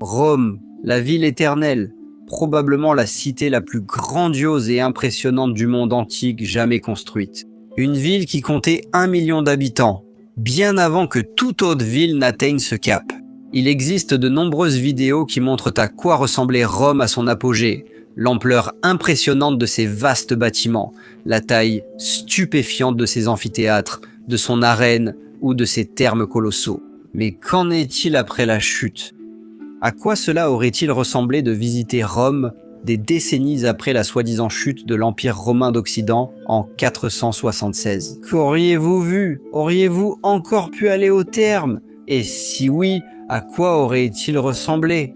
Rome, la ville éternelle, probablement la cité la plus grandiose et impressionnante du monde antique jamais construite. Une ville qui comptait 1 million d'habitants, bien avant que toute autre ville n'atteigne ce cap. Il existe de nombreuses vidéos qui montrent à quoi ressemblait Rome à son apogée, l'ampleur impressionnante de ses vastes bâtiments, la taille stupéfiante de ses amphithéâtres, de son arène ou de ses thermes colossaux. Mais qu'en est-il après la chute ? À quoi cela aurait-il ressemblé de visiter Rome des décennies après la soi-disant chute de l'Empire romain d'Occident en 476 ? Qu'auriez-vous vu ? Auriez-vous encore pu aller au terme ? Et si oui, à quoi aurait-il ressemblé ?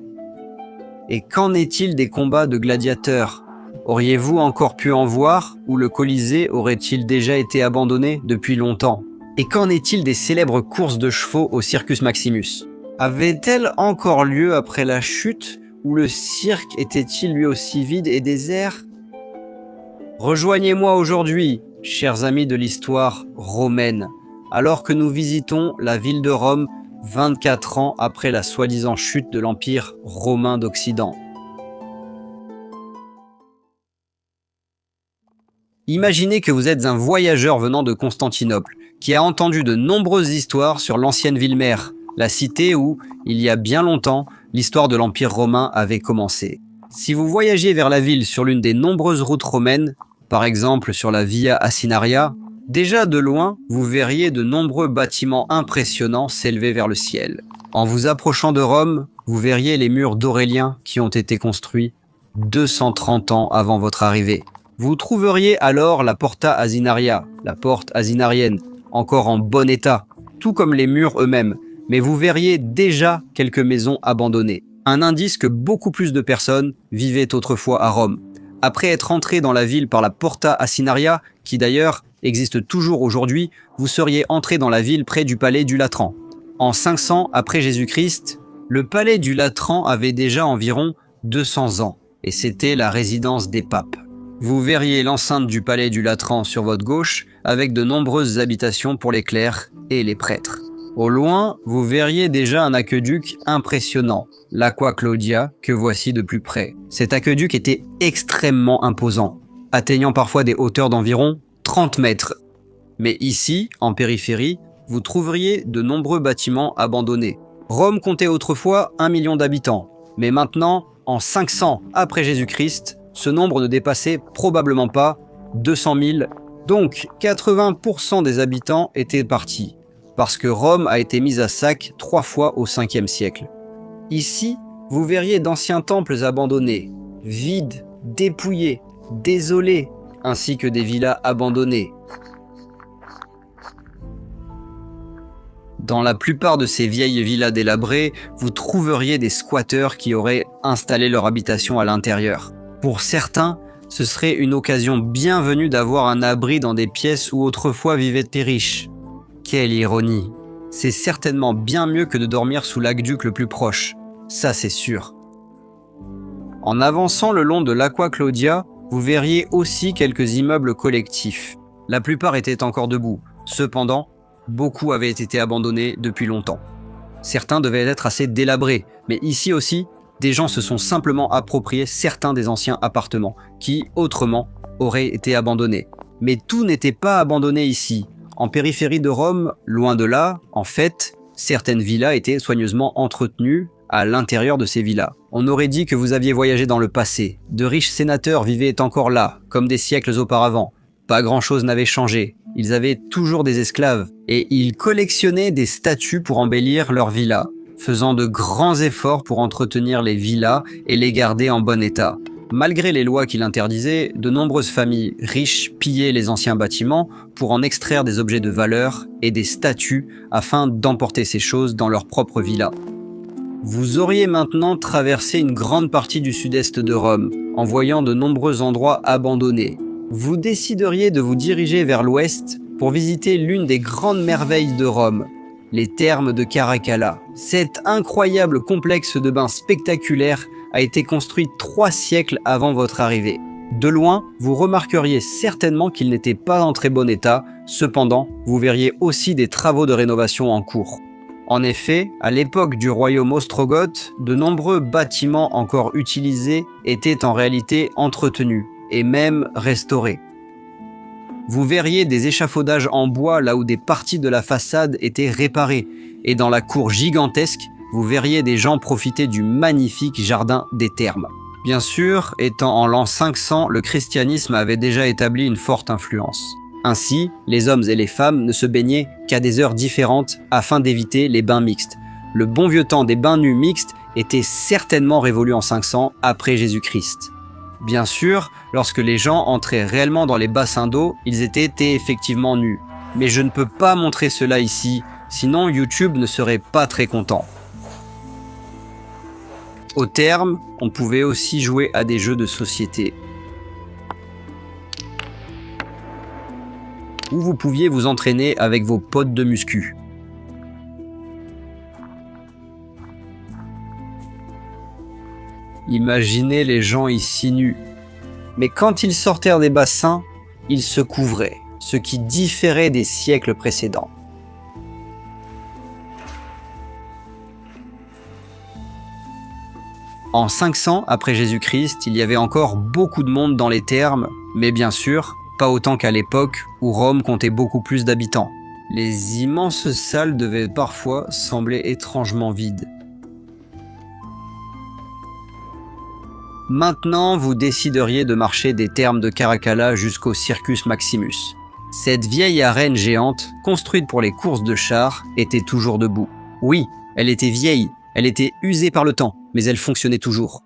Et qu'en est-il des combats de gladiateurs ? Auriez-vous encore pu en voir, ou le Colisée aurait-il déjà été abandonné depuis longtemps ? Et qu'en est-il des célèbres courses de chevaux au Circus Maximus ? Avait-elle encore lieu après la chute, ou le cirque était-il lui aussi vide et désert ? Rejoignez-moi aujourd'hui, chers amis de l'histoire romaine, alors que nous visitons la ville de Rome 24 ans après la soi-disant chute de l'Empire romain d'Occident. Imaginez que vous êtes un voyageur venant de Constantinople, qui a entendu de nombreuses histoires sur l'ancienne ville-mère, la cité où, il y a bien longtemps, l'histoire de l'Empire romain avait commencé. Si vous voyagiez vers la ville sur l'une des nombreuses routes romaines, par exemple sur la Via Asinaria, déjà de loin, vous verriez de nombreux bâtiments impressionnants s'élever vers le ciel. En vous approchant de Rome, vous verriez les murs d'Aurélien qui ont été construits 230 ans avant votre arrivée. Vous trouveriez alors la Porta Asinaria, la porte asinarienne, encore en bon état, tout comme les murs eux-mêmes, mais vous verriez déjà quelques maisons abandonnées. Un indice que beaucoup plus de personnes vivaient autrefois à Rome. Après être entré dans la ville par la Porta Asinaria, qui d'ailleurs existe toujours aujourd'hui, vous seriez entré dans la ville près du palais du Latran. En 500 après Jésus-Christ, le palais du Latran avait déjà environ 200 ans, et c'était la résidence des papes. Vous verriez l'enceinte du palais du Latran sur votre gauche, avec de nombreuses habitations pour les clercs et les prêtres. Au loin, vous verriez déjà un aqueduc impressionnant, l'Aqua Claudia, que voici de plus près. Cet aqueduc était extrêmement imposant, atteignant parfois des hauteurs d'environ 30 mètres. Mais ici, en périphérie, vous trouveriez de nombreux bâtiments abandonnés. Rome comptait autrefois 1 million d'habitants, mais maintenant, en 500 après Jésus-Christ, ce nombre ne dépassait probablement pas 200 000. Donc, 80% des habitants étaient partis, parce que Rome a été mise à sac 3 fois au 5e siècle. Ici, vous verriez d'anciens temples abandonnés, vides, dépouillés, désolés, ainsi que des villas abandonnées. Dans la plupart de ces vieilles villas délabrées, vous trouveriez des squatteurs qui auraient installé leur habitation à l'intérieur. Pour certains, ce serait une occasion bienvenue d'avoir un abri dans des pièces où autrefois vivaient des riches. Quelle ironie! C'est certainement bien mieux que de dormir sous l'aqueduc le plus proche, ça c'est sûr. En avançant le long de l'Aqua Claudia, vous verriez aussi quelques immeubles collectifs. La plupart étaient encore debout, cependant, beaucoup avaient été abandonnés depuis longtemps. Certains devaient être assez délabrés, mais ici aussi, des gens se sont simplement appropriés certains des anciens appartements, qui, autrement, auraient été abandonnés. Mais tout n'était pas abandonné ici. En périphérie de Rome, loin de là, en fait, certaines villas étaient soigneusement entretenues à l'intérieur de ces villas. On aurait dit que vous aviez voyagé dans le passé. De riches sénateurs vivaient encore là, comme des siècles auparavant. Pas grand-chose n'avait changé. Ils avaient toujours des esclaves, et ils collectionnaient des statues pour embellir leurs villas, faisant de grands efforts pour entretenir les villas et les garder en bon état. Malgré les lois qui l'interdisaient, de nombreuses familles riches pillaient les anciens bâtiments pour en extraire des objets de valeur et des statues afin d'emporter ces choses dans leur propre villa. Vous auriez maintenant traversé une grande partie du sud-est de Rome, en voyant de nombreux endroits abandonnés. Vous décideriez de vous diriger vers l'ouest pour visiter l'une des grandes merveilles de Rome, les thermes de Caracalla. Cet incroyable complexe de bains spectaculaire a été construit 3 siècles avant votre arrivée. De loin, vous remarqueriez certainement qu'il n'était pas en très bon état, cependant, vous verriez aussi des travaux de rénovation en cours. En effet, à l'époque du royaume ostrogoth, de nombreux bâtiments encore utilisés étaient en réalité entretenus et même restaurés. Vous verriez des échafaudages en bois là où des parties de la façade étaient réparées, et dans la cour gigantesque, vous verriez des gens profiter du magnifique jardin des thermes. Bien sûr, étant en l'an 500, le christianisme avait déjà établi une forte influence. Ainsi, les hommes et les femmes ne se baignaient qu'à des heures différentes afin d'éviter les bains mixtes. Le bon vieux temps des bains nus mixtes était certainement révolu en 500 après Jésus-Christ. Bien sûr, lorsque les gens entraient réellement dans les bassins d'eau, ils étaient effectivement nus. Mais je ne peux pas montrer cela ici, sinon YouTube ne serait pas très content. Au terme, on pouvait aussi jouer à des jeux de société, où vous pouviez vous entraîner avec vos potes de muscu. Imaginez les gens ici nus. Mais quand ils sortaient des bassins, ils se couvraient, ce qui différait des siècles précédents. En 500 après Jésus-Christ, il y avait encore beaucoup de monde dans les thermes, mais bien sûr, pas autant qu'à l'époque où Rome comptait beaucoup plus d'habitants. Les immenses salles devaient parfois sembler étrangement vides. Maintenant, vous décideriez de marcher des thermes de Caracalla jusqu'au Circus Maximus. Cette vieille arène géante, construite pour les courses de chars, était toujours debout. Oui, elle était vieille, elle était usée par le temps, mais elle fonctionnait toujours.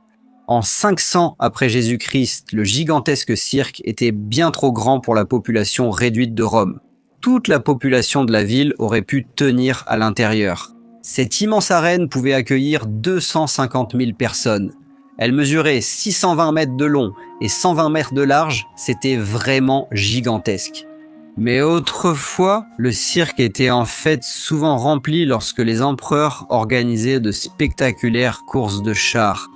En 500 après Jésus-Christ, le gigantesque cirque était bien trop grand pour la population réduite de Rome. Toute la population de la ville aurait pu tenir à l'intérieur. Cette immense arène pouvait accueillir 250 000 personnes. Elle mesurait 620 mètres de long et 120 mètres de large, c'était vraiment gigantesque. Mais autrefois, le cirque était en fait souvent rempli lorsque les empereurs organisaient de spectaculaires courses de chars.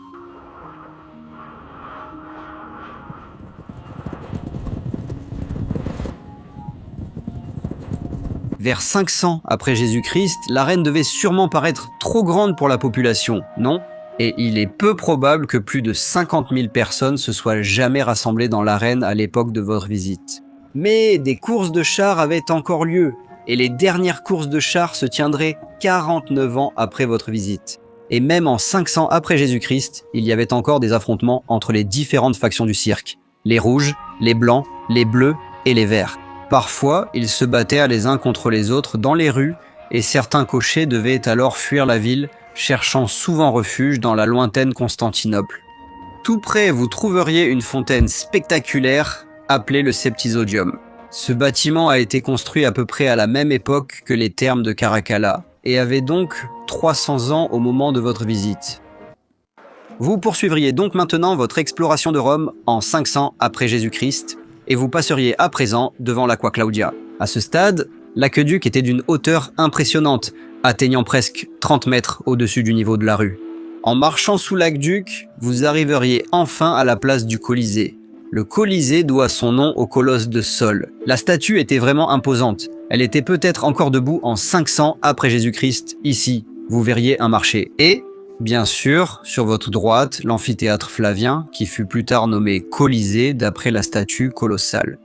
Vers 500 après Jésus-Christ, l'arène devait sûrement paraître trop grande pour la population, non ? Et il est peu probable que plus de 50 000 personnes se soient jamais rassemblées dans l'arène à l'époque de votre visite. Mais des courses de chars avaient encore lieu, et les dernières courses de chars se tiendraient 49 ans après votre visite. Et même en 500 après Jésus-Christ, il y avait encore des affrontements entre les différentes factions du cirque. Les rouges, les blancs, les bleus et les verts. Parfois, ils se battaient les uns contre les autres dans les rues, et certains cochers devaient alors fuir la ville, cherchant souvent refuge dans la lointaine Constantinople. Tout près, vous trouveriez une fontaine spectaculaire appelée le Septisodium. Ce bâtiment a été construit à peu près à la même époque que les thermes de Caracalla et avait donc 300 ans au moment de votre visite. Vous poursuivriez donc maintenant votre exploration de Rome en 500 après Jésus-Christ et vous passeriez à présent devant l'Aqua Claudia. À ce stade, l'aqueduc était d'une hauteur impressionnante, atteignant presque 30 mètres au-dessus du niveau de la rue. En marchant sous l'aqueduc, vous arriveriez enfin à la place du Colisée. Le Colisée doit son nom au colosse de Sol. La statue était vraiment imposante. Elle était peut-être encore debout en 500 après Jésus-Christ. Ici, vous verriez un marché. Et, bien sûr, sur votre droite, l'amphithéâtre Flavien, qui fut plus tard nommé Colisée d'après la statue colossale.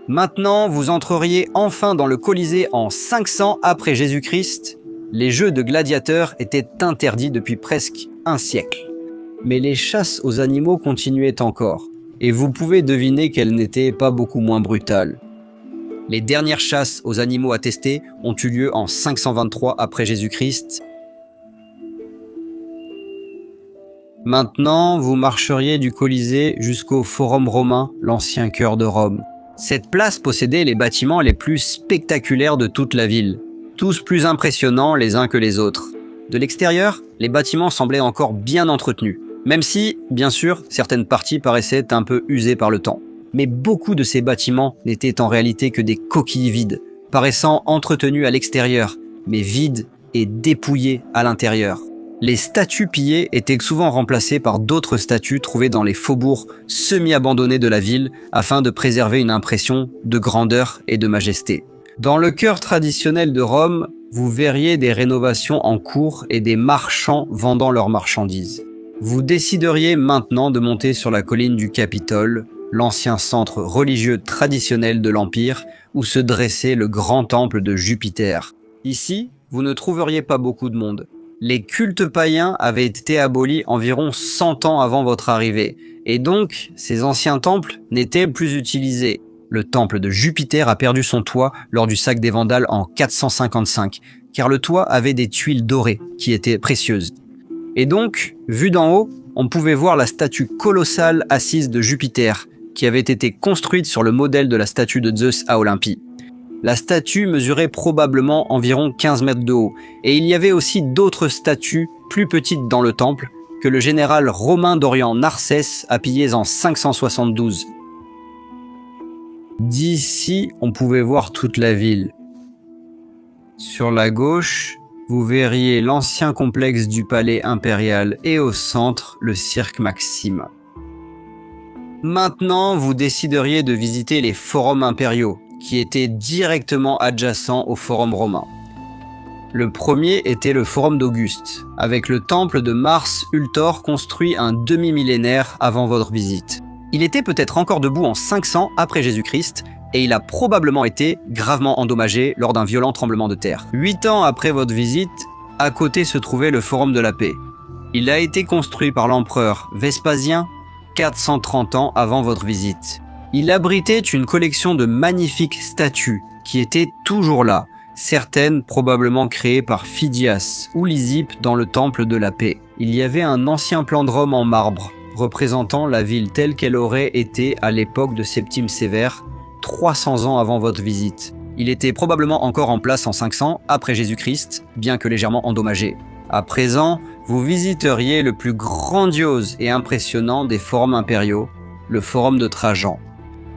Maintenant, vous entreriez enfin dans le Colisée en 500 après Jésus-Christ. Les jeux de gladiateurs étaient interdits depuis presque un siècle. Mais les chasses aux animaux continuaient encore, et vous pouvez deviner qu'elles n'étaient pas beaucoup moins brutales. Les dernières chasses aux animaux attestées ont eu lieu en 523 après Jésus-Christ. Maintenant, vous marcheriez du Colisée jusqu'au Forum romain, l'ancien cœur de Rome. Cette place possédait les bâtiments les plus spectaculaires de toute la ville, tous plus impressionnants les uns que les autres. De l'extérieur, les bâtiments semblaient encore bien entretenus, même si, bien sûr, certaines parties paraissaient un peu usées par le temps. Mais beaucoup de ces bâtiments n'étaient en réalité que des coquilles vides, paraissant entretenus à l'extérieur, mais vides et dépouillés à l'intérieur. Les statues pillées étaient souvent remplacées par d'autres statues trouvées dans les faubourgs semi-abandonnés de la ville afin de préserver une impression de grandeur et de majesté. Dans le cœur traditionnel de Rome, vous verriez des rénovations en cours et des marchands vendant leurs marchandises. Vous décideriez maintenant de monter sur la colline du Capitole, l'ancien centre religieux traditionnel de l'Empire, où se dressait le grand temple de Jupiter. Ici, vous ne trouveriez pas beaucoup de monde. Les cultes païens avaient été abolis environ 100 ans avant votre arrivée, et donc ces anciens temples n'étaient plus utilisés. Le temple de Jupiter a perdu son toit lors du sac des Vandales en 455, car le toit avait des tuiles dorées qui étaient précieuses. Et donc, vu d'en haut, on pouvait voir la statue colossale assise de Jupiter, qui avait été construite sur le modèle de la statue de Zeus à Olympie. La statue mesurait probablement environ 15 mètres de haut, et il y avait aussi d'autres statues plus petites dans le temple que le général romain d'Orient Narsès a pillées en 572. D'ici, on pouvait voir toute la ville. Sur la gauche, vous verriez l'ancien complexe du palais impérial et au centre, le cirque Maxime. Maintenant, vous décideriez de visiter les forums impériaux, qui étaient directement adjacents au forum romain. Le premier était le forum d'Auguste, avec le temple de Mars Ultor construit un demi-millénaire avant votre visite. Il était peut-être encore debout en 500 après Jésus-Christ, et il a probablement été gravement endommagé lors d'un violent tremblement de terre. 8 ans après votre visite, à côté se trouvait le Forum de la Paix. Il a été construit par l'empereur Vespasien 430 ans avant votre visite. Il abritait une collection de magnifiques statues qui étaient toujours là, certaines probablement créées par Phidias ou Lysippe dans le Temple de la Paix. Il y avait un ancien plan de Rome en marbre, représentant la ville telle qu'elle aurait été à l'époque de Septime Sévère, 300 ans avant votre visite. Il était probablement encore en place en 500 après Jésus-Christ, bien que légèrement endommagé. À présent, vous visiteriez le plus grandiose et impressionnant des forums impériaux, le forum de Trajan.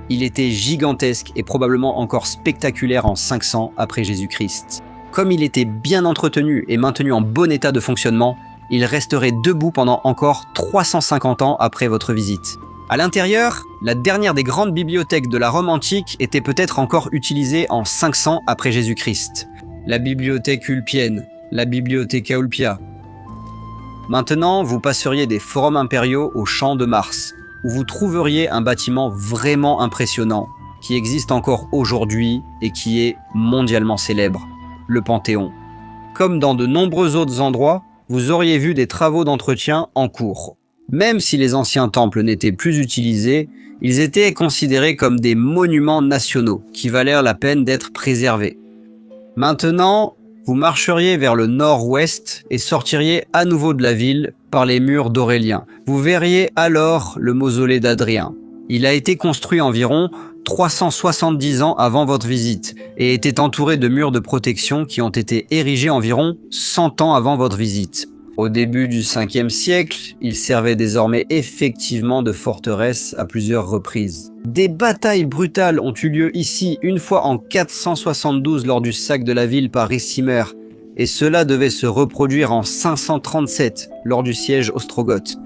Il était gigantesque et probablement encore spectaculaire en 500 après Jésus-Christ. Comme il était bien entretenu et maintenu en bon état de fonctionnement, il resterait debout pendant encore 350 ans après votre visite. À l'intérieur, la dernière des grandes bibliothèques de la Rome antique était peut-être encore utilisée en 500 après Jésus-Christ. La bibliothèque Ulpienne, la Bibliotheca Ulpia. Maintenant, vous passeriez des forums impériaux au Champ de Mars, où vous trouveriez un bâtiment vraiment impressionnant, qui existe encore aujourd'hui et qui est mondialement célèbre, le Panthéon. Comme dans de nombreux autres endroits, vous auriez vu des travaux d'entretien en cours. Même si les anciens temples n'étaient plus utilisés, ils étaient considérés comme des monuments nationaux qui valèrent la peine d'être préservés. Maintenant, vous marcheriez vers le nord-ouest et sortiriez à nouveau de la ville par les murs d'Aurélien. Vous verriez alors le mausolée d'Adrien. Il a été construit environ 370 ans avant votre visite et était entouré de murs de protection qui ont été érigés environ 100 ans avant votre visite. Au début du 5e siècle, il servait désormais effectivement de forteresse à plusieurs reprises. Des batailles brutales ont eu lieu ici une fois en 472 lors du sac de la ville par Ricimer, et cela devait se reproduire en 537 lors du siège ostrogoth.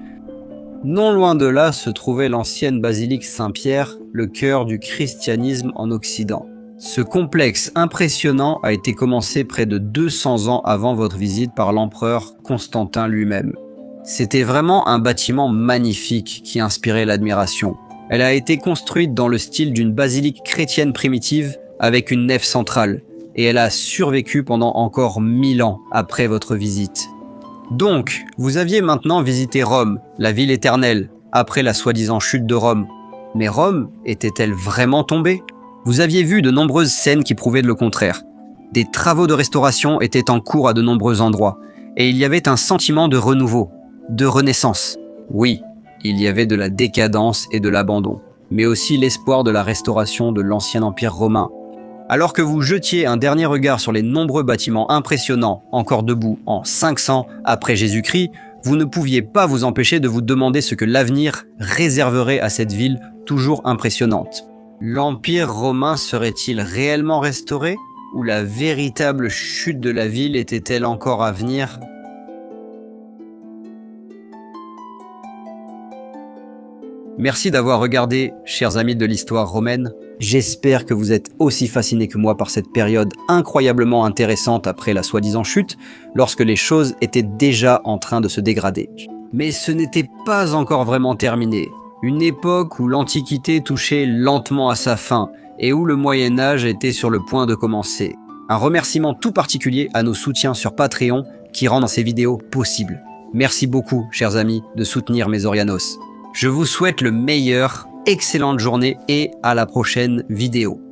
Non loin de là se trouvait l'ancienne basilique Saint-Pierre, le cœur du christianisme en Occident. Ce complexe impressionnant a été commencé près de 200 ans avant votre visite par l'empereur Constantin lui-même. C'était vraiment un bâtiment magnifique qui inspirait l'admiration. Elle a été construite dans le style d'une basilique chrétienne primitive avec une nef centrale, et elle a survécu pendant encore 1000 ans après votre visite. Donc, vous aviez maintenant visité Rome, la ville éternelle, après la soi-disant chute de Rome. Mais Rome était-elle vraiment tombée ? Vous aviez vu de nombreuses scènes qui prouvaient le contraire. Des travaux de restauration étaient en cours à de nombreux endroits, et il y avait un sentiment de renouveau, de renaissance. Oui, il y avait de la décadence et de l'abandon, mais aussi l'espoir de la restauration de l'ancien empire romain. Alors que vous jetiez un dernier regard sur les nombreux bâtiments impressionnants encore debout en 500 après Jésus-Christ, vous ne pouviez pas vous empêcher de vous demander ce que l'avenir réserverait à cette ville toujours impressionnante. L'Empire romain serait-il réellement restauré? Ou la véritable chute de la ville était-elle encore à venir? Merci d'avoir regardé, chers amis de l'histoire romaine. J'espère que vous êtes aussi fascinés que moi par cette période incroyablement intéressante après la soi-disant chute, lorsque les choses étaient déjà en train de se dégrader. Mais ce n'était pas encore vraiment terminé. Une époque où l'Antiquité touchait lentement à sa fin et où le Moyen-Âge était sur le point de commencer. Un remerciement tout particulier à nos soutiens sur Patreon qui rendent ces vidéos possibles. Merci beaucoup, chers amis, de soutenir Mesorianos. Je vous souhaite le meilleur, excellente journée et à la prochaine vidéo.